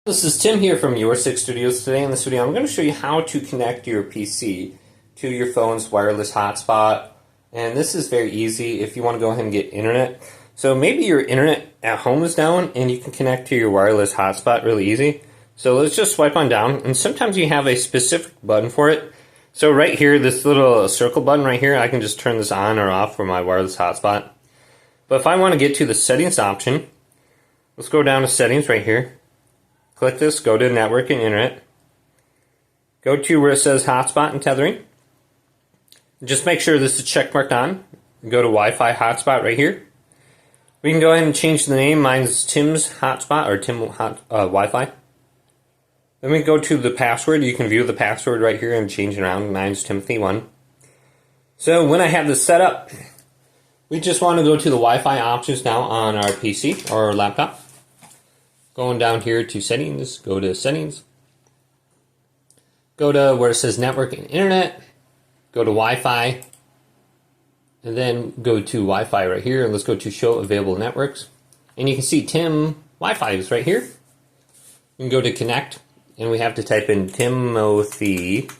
This is Tim here from Your Six Studios. Today in this video I'm going to show you how to connect your PC to your phone's wireless hotspot. And this is very easy if you want to go ahead and get internet. So maybe your internet at home is down and you can connect to your wireless hotspot really easy. So let's just swipe on down, and sometimes you have a specific button for it. So right here, this little circle button right here, I can just turn this on or off for my wireless hotspot. But if I want to get to the settings option, let's go down to settings right here. Click this, go to Network and Internet. Go to where it says Hotspot and Tethering. Just make sure this is checkmarked on. Go to Wi-Fi Hotspot right here. We can go ahead and change the name. Mine's Tim's Hotspot or Tim Wi-Fi. Then we go to the password. You can view the password right here and change it around. Mine's Timothy1. So when I have this set up, we just want to go to the Wi-Fi options now on our PC or laptop. Going down here to settings, go to settings. Go to where it says network and internet. Go to Wi-Fi. And then go to Wi-Fi right here. And let's go to show available networks. And you can see Tim Wi-Fi is right here. You can go to connect. And we have to type in Timothy1.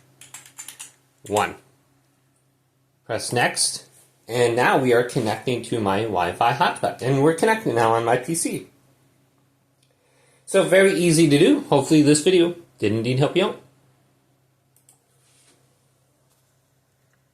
Press next. And now we are connecting to my Wi-Fi hotspot. And we're connected now on my PC. So very easy to do. Hopefully this video did indeed help you out.